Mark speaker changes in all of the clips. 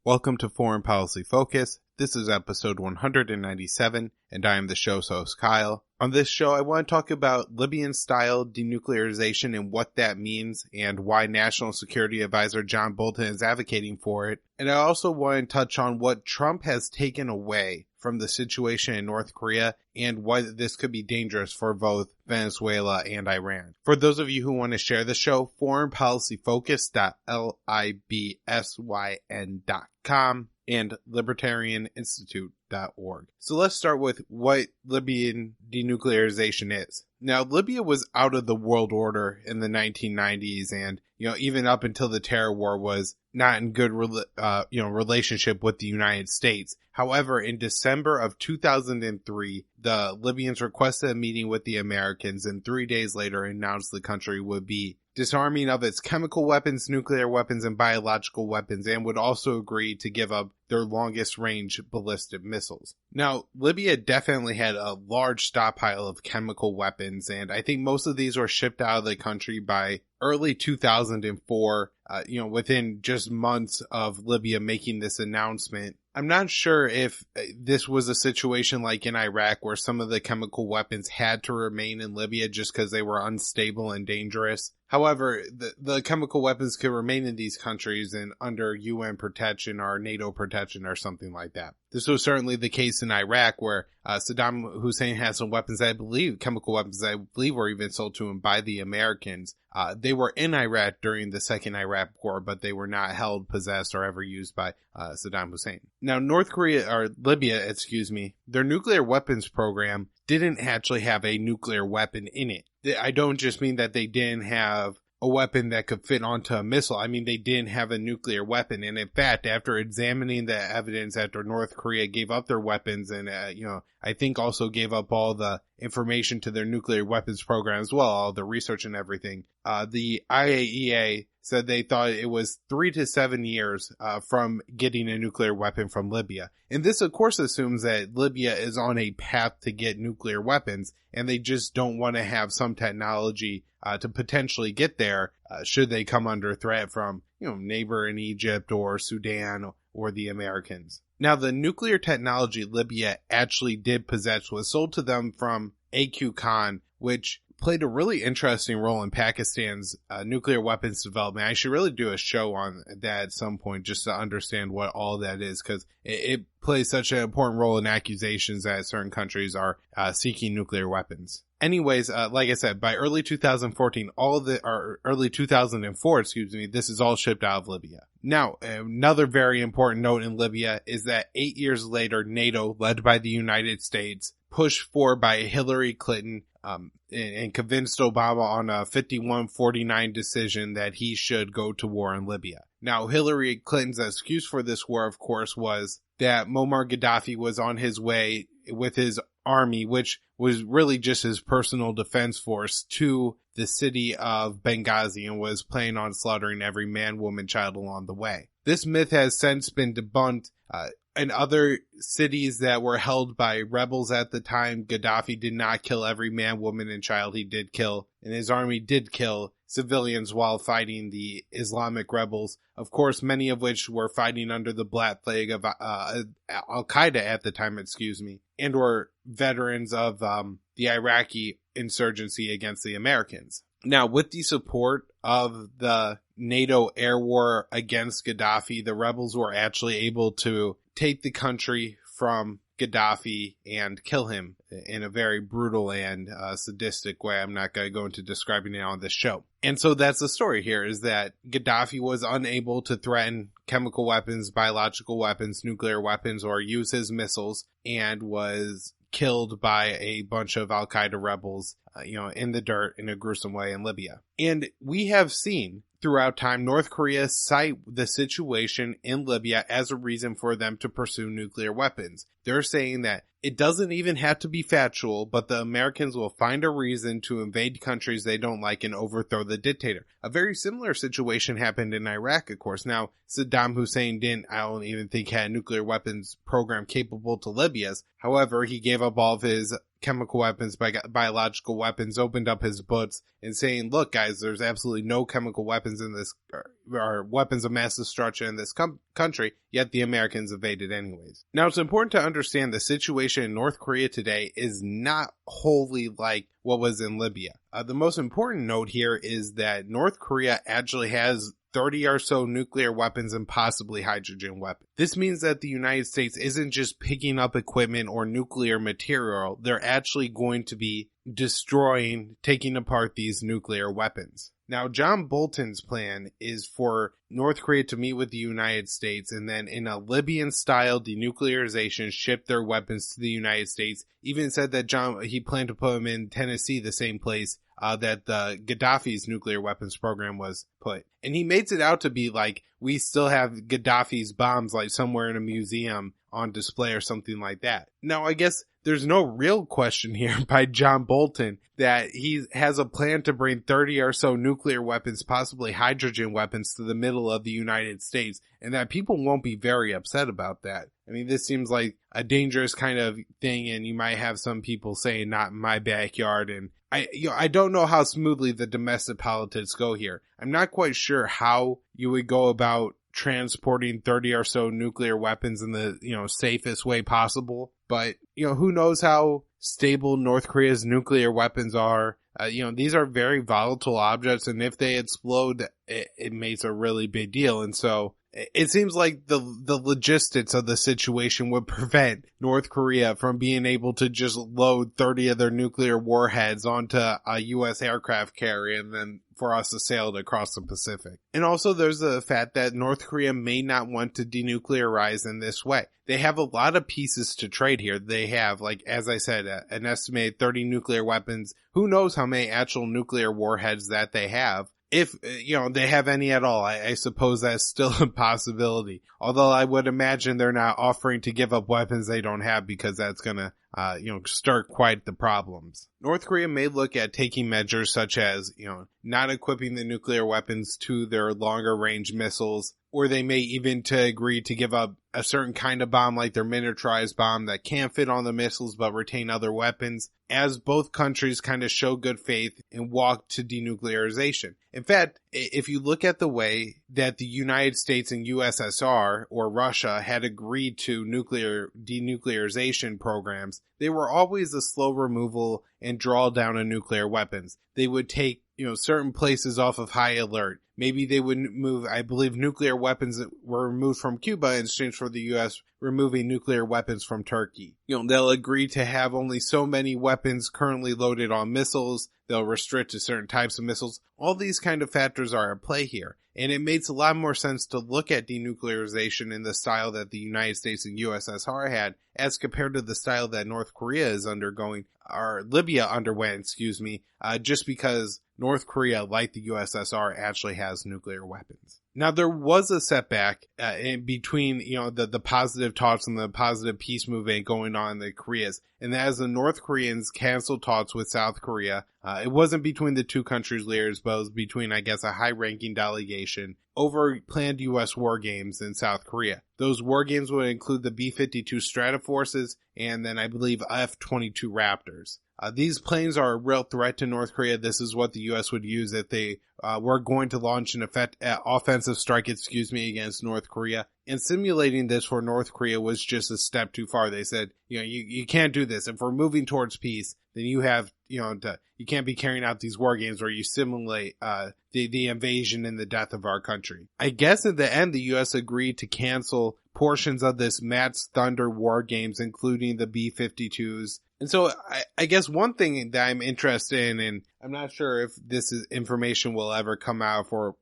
Speaker 1: Welcome to Foreign Policy Focus. This is episode 197, and I am the show's host, Kyle. On this show, I want to talk about Libyan Style denuclearization and what that means, and why National Security Advisor John Bolton is advocating for it. And I also want to touch on what Trump has taken away from the situation in North Korea and why this could be dangerous for both Venezuela and Iran. For those of you who want to share the show, foreignpolicyfocus.libsyn.com and libertarianinstitute.org. So let's start with what Libyan denuclearization is. Now, Libya was out of the world order in the 1990s, and even up until the terror war was not in good relationship with the United States. However, in December of 2003, the Libyans requested a meeting with the Americans, and 3 days later announced the country would be disarming of its chemical weapons, nuclear weapons, and biological weapons, and would also agree to give up their longest range ballistic missiles. Now, Libya definitely had a large stockpile of chemical weapons, and I think most of these were shipped out of the country by early 2004, within just months of Libya making this announcement. I'm not sure if this was a situation like in Iraq where some of the chemical weapons had to remain in Libya just because they were unstable and dangerous. However, the chemical weapons could remain in these countries and under UN protection or NATO protection or something like that. This was certainly the case in Iraq where Saddam Hussein had some weapons chemical weapons that I believe were even sold to him by the Americans. They were in Iraq during the Second Iraq War, but they were not held, possessed, or ever used by Saddam Hussein. Now, Libya, their nuclear weapons program didn't actually have a nuclear weapon in it. I don't just mean that they didn't have a weapon that could fit onto a missile. I mean, they didn't have a nuclear weapon. And in fact, after examining the evidence after North Korea gave up their weapons and, I think also gave up all the information to their nuclear weapons program as well, all the research and everything, the IAEA said they thought it was 3 to 7 years from getting a nuclear weapon from Libya. And this, of course, assumes that Libya is on a path to get nuclear weapons, and they just don't want to have some technology to potentially get there should they come under threat from, neighbor in Egypt or Sudan or the Americans. Now, the nuclear technology Libya actually did possess was sold to them from AQ Khan, which played a really interesting role in Pakistan's nuclear weapons development. I should really do a show on that at some point just to understand what all that is, because it plays such an important role in accusations that certain countries are seeking nuclear weapons. Anyways, like I said, by early 2004, this is all shipped out of Libya. Now, another very important note in Libya is that 8 years later, NATO, led by the United States, pushed for by Hillary Clinton, and convinced Obama on a 51-49 decision that he should go to war in Libya. Now, Hillary Clinton's excuse for this war, of course, was that Muammar Gaddafi was on his way with his army, which was really just his personal defense force, to the city of Benghazi and was planning on slaughtering every man, woman, child along the way. This myth has since been debunked. In other cities that were held by rebels at the time, Gaddafi did not kill every man, woman, and child he did kill, and his army did kill civilians while fighting the Islamic rebels, of course, many of which were fighting under the black flag of al-Qaeda at the time, and were veterans of the Iraqi insurgency against the Americans. Now, with the support of the NATO air war against Gaddafi, the rebels were actually able to take the country from Gaddafi and kill him in a very brutal and sadistic way. I'm not going to go into describing it on this show. And so that's the story here, is that Gaddafi was unable to threaten chemical weapons, biological weapons, nuclear weapons, or use his missiles, and was killed by a bunch of al-Qaeda rebels, in the dirt in a gruesome way in Libya. And we have seen throughout time North Korea cite the situation in Libya as a reason for them to pursue nuclear weapons. They're saying that it doesn't even have to be factual, but the Americans will find a reason to invade countries they don't like and overthrow the dictator. A very similar situation happened in Iraq, of course. Now, Saddam Hussein I don't even think, had a nuclear weapons program capable to Libya's. However, he gave up all of his chemical weapons, biological weapons, opened up his books and saying, look, guys, there's absolutely no chemical weapons in this, or weapons of mass destruction in this country, yet the Americans invaded anyways. Now, it's important to understand the situation in North Korea today is not wholly like what was in Libya. The most important note here is that North Korea actually has 30 or so nuclear weapons and possibly hydrogen weapons. This means that the United States isn't just picking up equipment or nuclear material. They're actually going to be destroying, taking apart these nuclear weapons. Now, John Bolton's plan is for North Korea to meet with the United States and then in a Libyan-style denuclearization ship their weapons to the United States. Even said that he planned to put them in Tennessee, the same place that the Gaddafi's nuclear weapons program was put. And he makes it out to be like we still have Gaddafi's bombs like somewhere in a museum on display or something like that. Now, I guess there's no real question here by John Bolton that he has a plan to bring 30 or so nuclear weapons, possibly hydrogen weapons, to the middle of the United States, and that people won't be very upset about that. I mean, this seems like a dangerous kind of thing, and you might have some people saying, not in my backyard, and I don't know how smoothly the domestic politics go here. I'm not quite sure how you would go about transporting 30 or so nuclear weapons in the, safest way possible. But, who knows how stable North Korea's nuclear weapons are. These are very volatile objects, and if they explode, it makes a really big deal. And so it seems like the logistics of the situation would prevent North Korea from being able to just load 30 of their nuclear warheads onto a U.S. aircraft carrier and then for us to sail it across the Pacific. And also there's the fact that North Korea may not want to denuclearize in this way. They have a lot of pieces to trade here. They have, like, as I said, an estimated 30 nuclear weapons. Who knows how many actual nuclear warheads that they have. If, they have any at all, I suppose that's still a possibility. Although I would imagine they're not offering to give up weapons they don't have because that's gonna, start quite the problems. North Korea may look at taking measures such as, not equipping the nuclear weapons to their longer range missiles, or they may even agree to give up a certain kind of bomb like their miniaturized bomb that can't fit on the missiles but retain other weapons, as both countries kind of show good faith and walk to denuclearization. In fact, if you look at the way that the United States and USSR or Russia had agreed to nuclear denuclearization programs, they were always a slow removal and drawdown of nuclear weapons. They would take, certain places off of high alert. Maybe they would move, I believe nuclear weapons were removed from Cuba in exchange for the U.S. removing nuclear weapons from Turkey. They'll agree to have only so many weapons currently loaded on missiles. They'll restrict to certain types of missiles. All these kind of factors are at play here. And it makes a lot more sense to look at denuclearization in the style that the United States and USSR had as compared to the style that North Korea is undergoing, or Libya underwent, just because North Korea, like the USSR, actually has nuclear weapons. Now, there was a setback in between, the positive talks and the positive peace movement going on in the Koreas. And as the North Koreans canceled talks with South Korea, it wasn't between the two countries' leaders, but it was between, I guess, a high-ranking delegation over planned U.S. war games in South Korea. Those war games would include the B-52 Stratoforces and then, I believe, F-22 Raptors. These planes are a real threat to North Korea. This is what the U.S. would use if they were going to launch an offensive strike, against North Korea. And simulating this for North Korea was just a step too far. They said, you can't do this. If we're moving towards peace, then you have, you can't be carrying out these war games where you simulate the invasion and the death of our country. I guess at the end, the U.S. agreed to cancel portions of this Matt's Thunder war games, including the B-52s. And so I guess one thing that I'm interested in, and I'm not sure if this is information will ever come out or,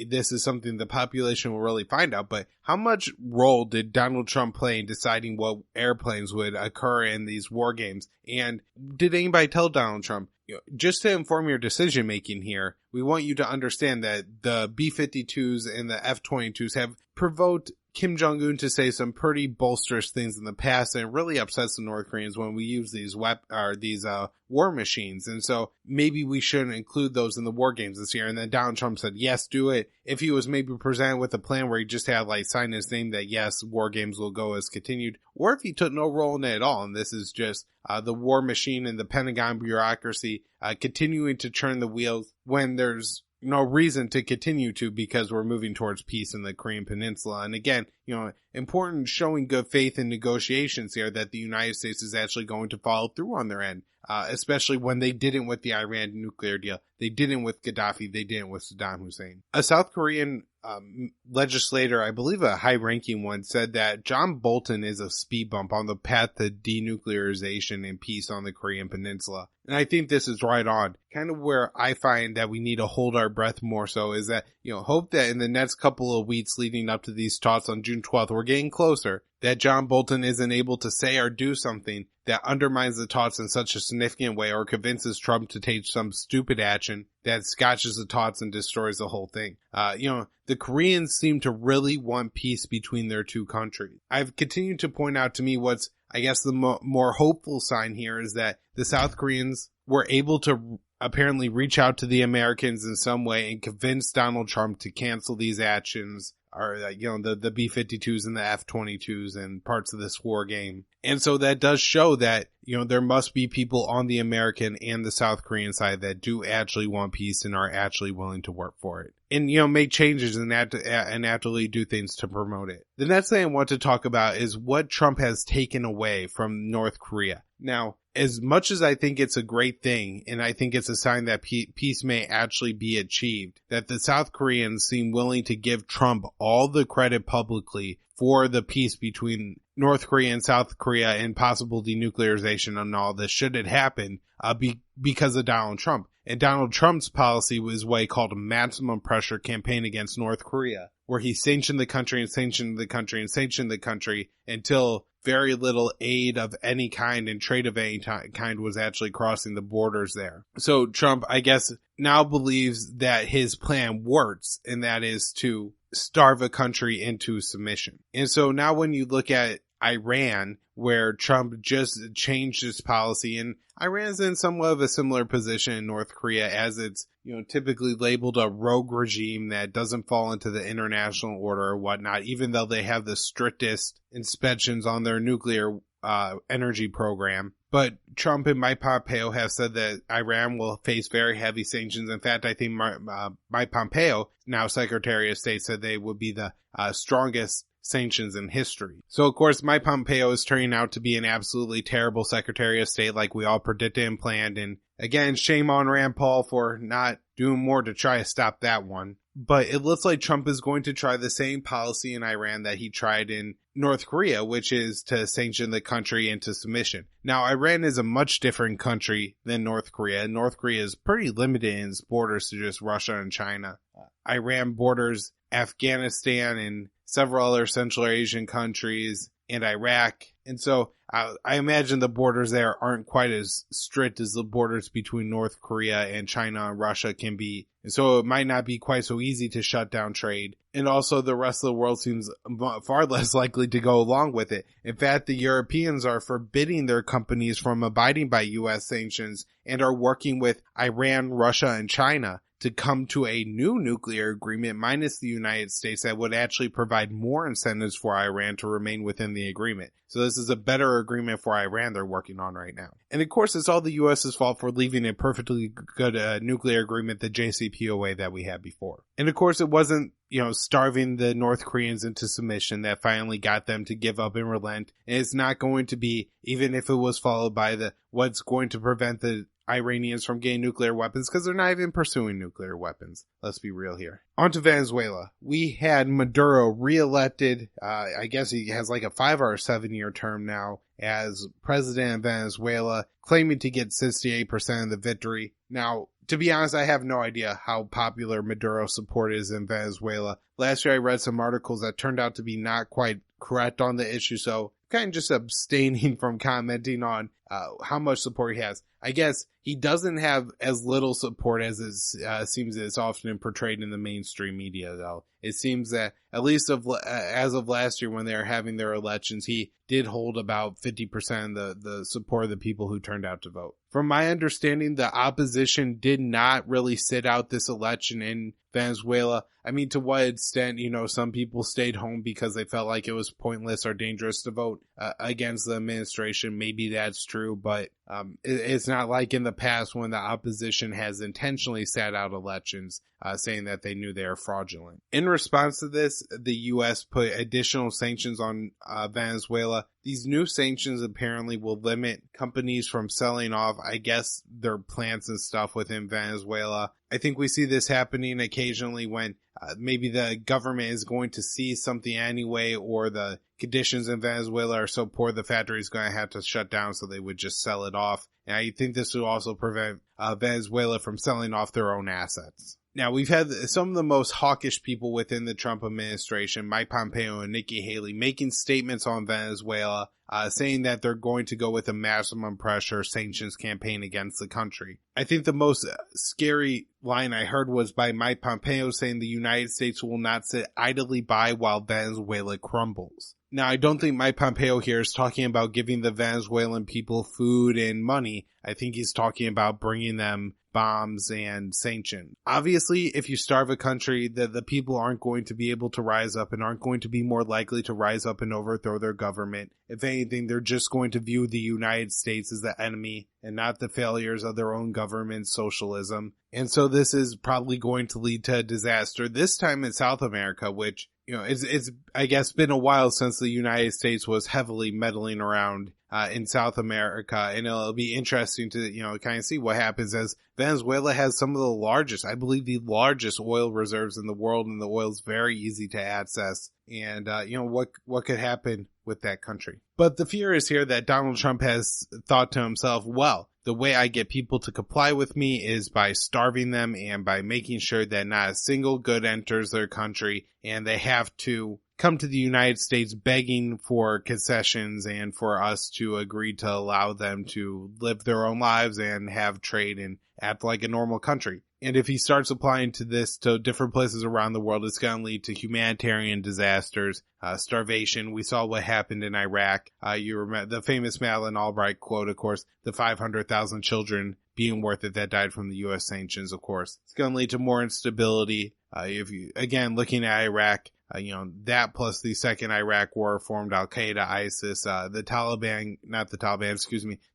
Speaker 1: this is something the population will really find out, but how much role did Donald Trump play in deciding what airplanes would occur in these war games? And did anybody tell Donald Trump, just to inform your decision making here, we want you to understand that the B-52s and the F-22s have provoked Kim Jong-un to say some pretty bolsterous things in the past, and it really upsets the North Koreans when we use these war machines. And so maybe we shouldn't include those in the war games this year. And then Donald Trump said, yes, do it. If he was maybe presented with a plan where he just had like sign his name that yes, war games will go as continued, or if he took no role in it at all. And this is just the war machine and the Pentagon bureaucracy continuing to turn the wheels when there's no reason to continue to, because we're moving towards peace in the Korean Peninsula. And again, important showing good faith in negotiations here that the United States is actually going to follow through on their end, especially when they didn't with the Iran nuclear deal. They didn't with Gaddafi. They didn't with Saddam Hussein. A South Korean legislator, I believe a high-ranking one, said that John Bolton is a speed bump on the path to denuclearization and peace on the Korean Peninsula. And I think this is right on. Kind of where I find that we need to hold our breath more so is that, hope that in the next couple of weeks leading up to these talks on June 12th, we're getting closer, that John Bolton isn't able to say or do something that undermines the talks in such a significant way or convinces Trump to take some stupid action that scotches the talks and destroys the whole thing. The Koreans seem to really want peace between their two countries. I've continued to point out to me what's, I guess, the more hopeful sign here is that the South Koreans were able to apparently reach out to the Americans in some way and convince Donald Trump to cancel these actions, or the B-52s and the F-22s and parts of this war game. And so that does show that, there must be people on the American and the South Korean side that do actually want peace and are actually willing to work for it. And, make changes and actually do things to promote it. The next thing I want to talk about is what Trump has taken away from North Korea. Now, as much as I think it's a great thing, and I think it's a sign that peace may actually be achieved, that the South Koreans seem willing to give Trump all the credit publicly for the peace between North Korea and South Korea and possible denuclearization and all this, should it happen, because of Donald Trump. And Donald Trump's policy was what he called a maximum pressure campaign against North Korea, where he sanctioned the country and sanctioned the country and sanctioned the country until very little aid of any kind and trade of any kind was actually crossing the borders there. So Trump, I guess, now believes that his plan works, and that is to starve a country into submission. And so now when you look at Iran, where Trump just changed his policy, and Iran's in somewhat of a similar position in North Korea, as it's, typically labeled a rogue regime that doesn't fall into the international order or whatnot, even though they have the strictest inspections on their nuclear energy program. But Trump and Mike Pompeo have said that Iran will face very heavy sanctions. In fact, I think Mike Pompeo, now Secretary of State, said they would be the strongest sanctions in history. So, of course, Mike Pompeo is turning out to be an absolutely terrible Secretary of State like we all predicted and planned. And again, shame on Rand Paul for not doing more to try to stop that one. But it looks like Trump is going to try the same policy in Iran that he tried in North Korea, which is to sanction the country into submission. Now, Iran is a much different country than North Korea. North Korea is pretty limited in its borders to just Russia and China. Iran borders Afghanistan and several other Central Asian countries and Iraq. And so I imagine the borders there aren't quite as strict as the borders between North Korea and China and Russia can be. And so it might not be quite so easy to shut down trade. And also the rest of the world seems far less likely to go along with it. In fact, the Europeans are forbidding their companies from abiding by U.S. sanctions and are working with Iran, Russia, and China to come to a new nuclear agreement minus the United States that would actually provide more incentives for Iran to remain within the agreement. So this is a better agreement for Iran they're working on right now. And of course, it's all the U.S.'s fault for leaving a perfectly good nuclear agreement, the JCPOA that we had before. And of course, it wasn't, starving the North Koreans into submission that finally got them to give up and relent. And it's not going to be, even if it was followed by what's going to prevent the Iranians from getting nuclear weapons, because they're not even pursuing nuclear weapons. Let's be real here. On to Venezuela. We had Maduro reelected. I guess he has like a 5 or 7 year term now as president of Venezuela, claiming to get 68% of the victory. Now, to be honest, I have no idea how popular Maduro support is in Venezuela. Last year I read some articles that turned out to be not quite correct on the issue, so kind of just abstaining from commenting on how much support he has. I guess he doesn't have as little support as it seems it's often portrayed in the mainstream media, though. It seems that, at least as of last year when they were having their elections, he did hold about 50% of the support of the people who turned out to vote. From my understanding, the opposition did not really sit out this election in Venezuela. I mean, to what extent, some people stayed home because they felt like it was pointless or dangerous to vote against the administration. Maybe that's true, but it's not like in the past when the opposition has intentionally sat out elections, saying that they knew they were fraudulent. In response to this, the U.S. put additional sanctions on Venezuela. These new sanctions apparently will limit companies from selling off, I guess, their plants and stuff within Venezuela. I think we see this happening occasionally when maybe the government is going to seize something anyway, or the conditions in Venezuela are so poor the factory is going to have to shut down, so they would just sell it off. And I think this will also prevent Venezuela from selling off their own assets. Now, we've had some of the most hawkish people within the Trump administration, Mike Pompeo and Nikki Haley, making statements on Venezuela, saying that they're going to go with a maximum pressure sanctions campaign against the country. I think the most scary line I heard was by Mike Pompeo saying the United States will not sit idly by while Venezuela crumbles. Now, I don't think Mike Pompeo here is talking about giving the Venezuelan people food and money. I think he's talking about bringing them bombs and sanctions. Obviously, if you starve a country, the people aren't going to be able to rise up and aren't going to be more likely to rise up and overthrow their government. If anything, they're just going to view the United States as the enemy and not the failures of their own government's socialism. And so this is probably going to lead to a disaster, this time in South America, which, it's I guess been a while since the United States was heavily meddling around in South America, and it'll be interesting to, kind of see what happens as Venezuela has some of the largest, I believe the largest oil reserves in the world, and the oil is very easy to access. And, what could happen with that country. But the fear is here that Donald Trump has thought to himself, well, the way I get people to comply with me is by starving them and by making sure that not a single good enters their country, and they have to come to the United States begging for concessions and for us to agree to allow them to live their own lives and have trade and act like a normal country. And if he starts applying to this to different places around the world, it's going to lead to humanitarian disasters, starvation. We saw what happened in Iraq. You remember the famous Madeleine Albright quote, of course, the 500,000 children being worth it that died from the U.S. sanctions, of course. It's going to lead to more instability. Looking at Iraq, that plus the second Iraq war formed al-Qaeda, ISIS, the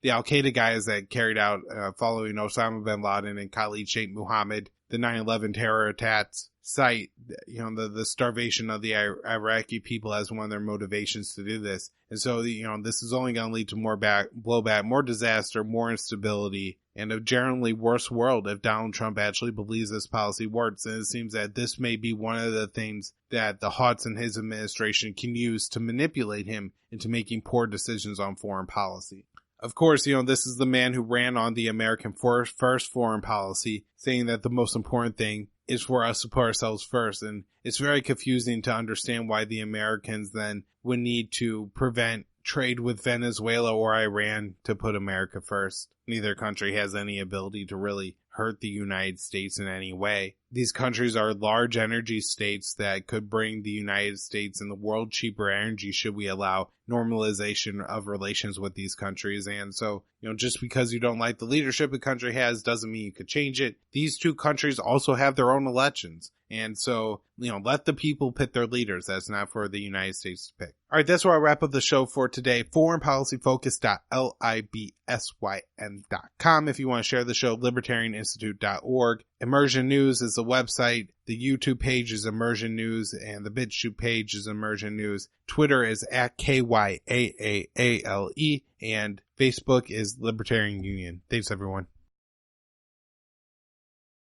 Speaker 1: al-Qaeda guys that carried out, following Osama bin Laden and Khalid Sheikh Mohammed, the 9/11 terror attacks, cite, the starvation of the Iraqi people as one of their motivations to do this. And so, this is only going to lead to more blowback, more disaster, more instability, and a generally worse world if Donald Trump actually believes this policy works. And it seems that this may be one of the things that the Hawks in his administration can use to manipulate him into making poor decisions on foreign policy. Of course, this is the man who ran on the American first foreign policy, saying that the most important thing is for us to put ourselves first. And it's very confusing to understand why the Americans then would need to prevent trade with Venezuela or Iran to put America first. Neither country has any ability to really hurt the United States in any way. These countries are large energy states that could bring the United States and the world cheaper energy should we allow normalization of relations with these countries. And so, just because you don't like the leadership a country has doesn't mean you could change it. These two countries also have their own elections. And so, let the people pick their leaders. That's not for the United States to pick. All right, that's where I wrap up the show for today. foreignpolicyfocus.libyn.com. If you want to share the show, libertarianinstitute.org. Immersion News is the website. The YouTube page is Immersion News, and the BitChute page is Immersion News. Twitter is at KYAAALE, and Facebook is Libertarian Union. Thanks, everyone.